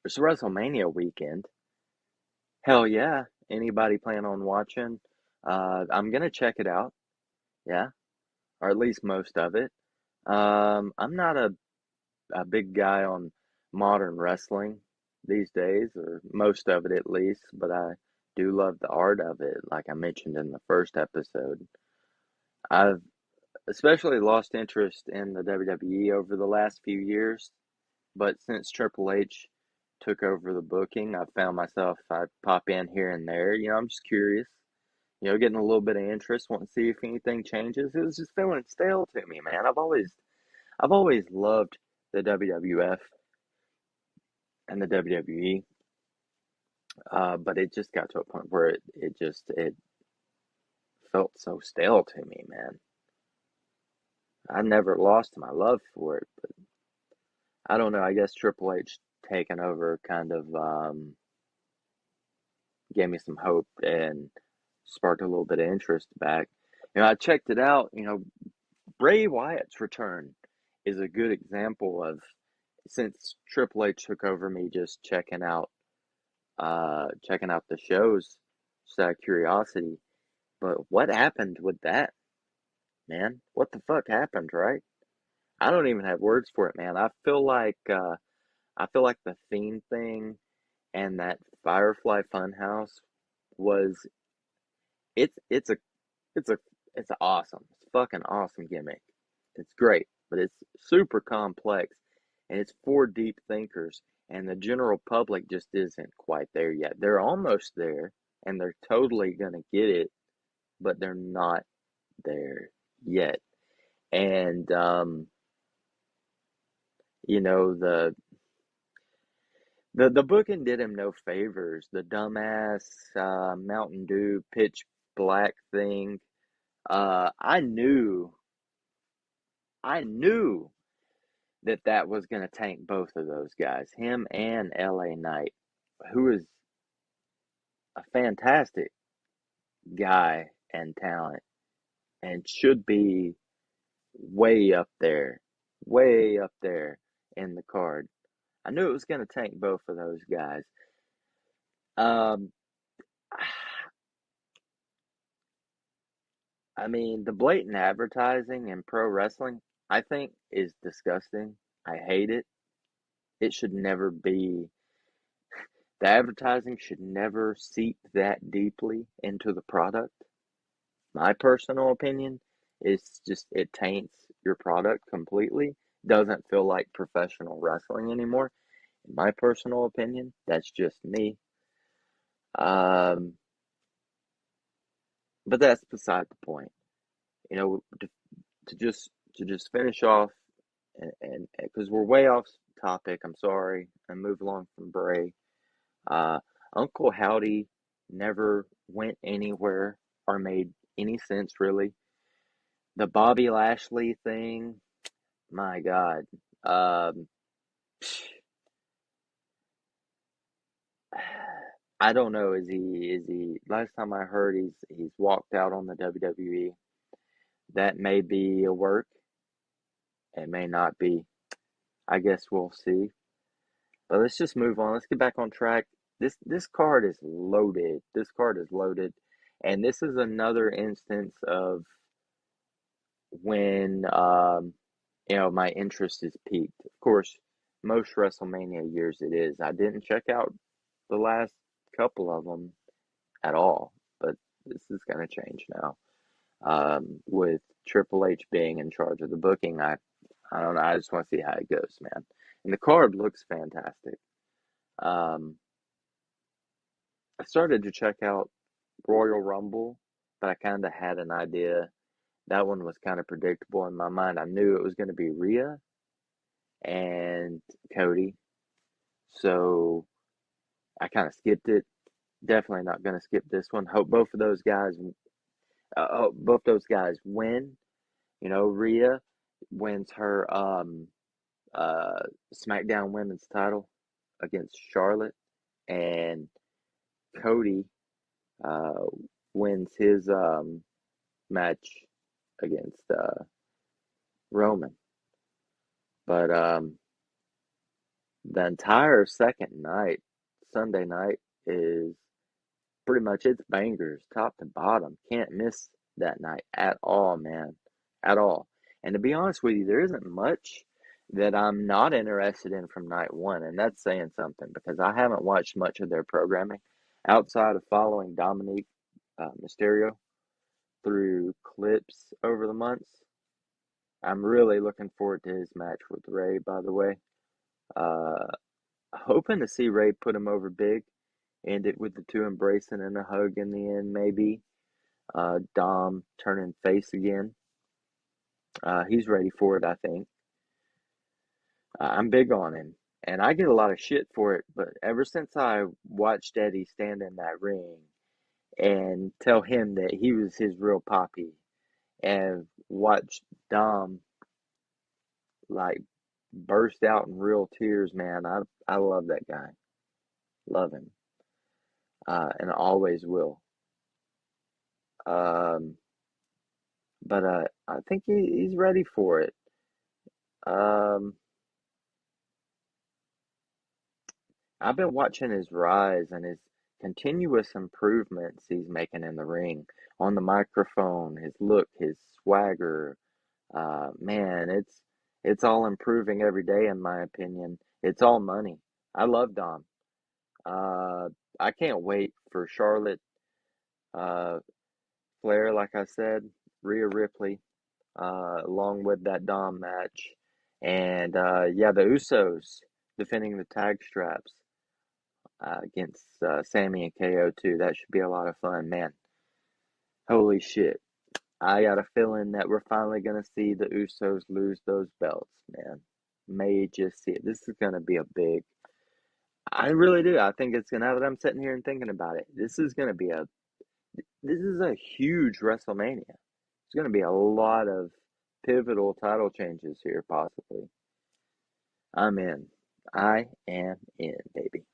It's WrestleMania weekend. Hell yeah. Anybody plan on watching? I'm gonna check it out. Yeah, or at least most of it. I'm not a big guy on modern wrestling these days, or most of it at least, but I do love the art of it, like I mentioned in the first episode. I've especially lost interest in the WWE over the last few years, but since Triple H took over the booking, I've found myself, I pop in here and there. I'm just curious, getting a little bit of interest, wanting to see if anything changes. It was just feeling stale to me, man. I've always loved the WWF and the WWE, but it just got to a point where it felt so stale to me, man. I never lost my love for it, but I don't know. I guess Triple H taking over kind of gave me some hope and sparked a little bit of interest back. I checked it out. Bray Wyatt's return is a good example of, since Triple H took over, me just checking out the shows just out of curiosity. But what happened with that, man? What the fuck happened, right? I don't even have words for it, man. I feel like the theme thing and that Firefly Funhouse was it's a it's a it's awesome. It's fucking awesome gimmick. It's great, but it's super complex and it's for deep thinkers, and the general public just isn't quite there yet. They're almost there and they're totally gonna get it, but they're not there yet. And you know, the booking did him no favors. The dumbass Mountain Dew pitch black thing. I knew that was going to tank both of those guys, him and LA Knight, who is a fantastic guy and talent and should be way up there, way up there in the card. I knew it was going to tank both of those guys. Um, I mean, the blatant advertising in pro wrestling, I think, is disgusting. I hate it. It should never be, the advertising should never seep that deeply into the product. My personal opinion is just it taints your product completely. Doesn't feel like professional wrestling anymore. In my personal opinion, that's just me. Um, but that's beside the point. To just finish off, and because we're way off topic, I'm sorry, and move along from Bray. Uh, Uncle Howdy never went anywhere or made any sense, really. The Bobby Lashley thing, my God. Um, I don't know. Is he? Last time I heard, he's walked out on the WWE. That may be a work. It may not be. I guess we'll see. But let's just move on. Let's get back on track. This card is loaded. This card is loaded, and this is another instance of when my interest is peaked. Of course, most WrestleMania years it is. I didn't check out the last couple of them at all, but this is gonna change now. With Triple H being in charge of the booking, I don't know. I just want to see how it goes, man. And the card looks fantastic. Um, I started to check out Royal Rumble, but I kind of had an idea. That one was kind of predictable in my mind. I knew it was going to be Rhea and Cody, so I kind of skipped it. Definitely not going to skip this one. Hope both those guys win. Rhea wins her SmackDown Women's title against Charlotte, and Cody uh, wins his match against Roman. But the entire second night, Sunday night, is pretty much it's bangers, top to bottom. Can't miss that night at all, man. At all. And to be honest with you, there isn't much that I'm not interested in from night one. And that's saying something because I haven't watched much of their programming outside of following Dominique Mysterio through clips over the months. I'm really looking forward to his match with Ray, by the way. Uh, hoping to see Ray put him over big, end it with the two embracing and a hug in the end, maybe. Dom turning face again. He's ready for it, I think. I'm big on him, and I get a lot of shit for it, but ever since I watched Eddie stand in that ring and tell him that he was his real poppy, and watch Dom like burst out in real tears, man, I love that guy. Love him. And always will. Um, but I think he's ready for it. Um, I've been watching his rise and his continuous improvements he's making in the ring, on the microphone, his look, his swagger. Man, it's all improving every day in my opinion. It's all money. I love Dom. Uh, I can't wait for Charlotte, uh, Flair, like I said, Rhea Ripley, along with that Dom match, and yeah, the Usos defending the tag straps against Sammy and KO too. That should be a lot of fun, man. Holy shit. I got a feeling that we're finally going to see the Usos lose those belts, man. May just see it. This is going to be a big. I really do. I think it's going to, now that I'm sitting here and thinking about it, this is going to be a. This is a huge WrestleMania. There's going to be a lot of pivotal title changes here, possibly. I'm in. I am in, baby.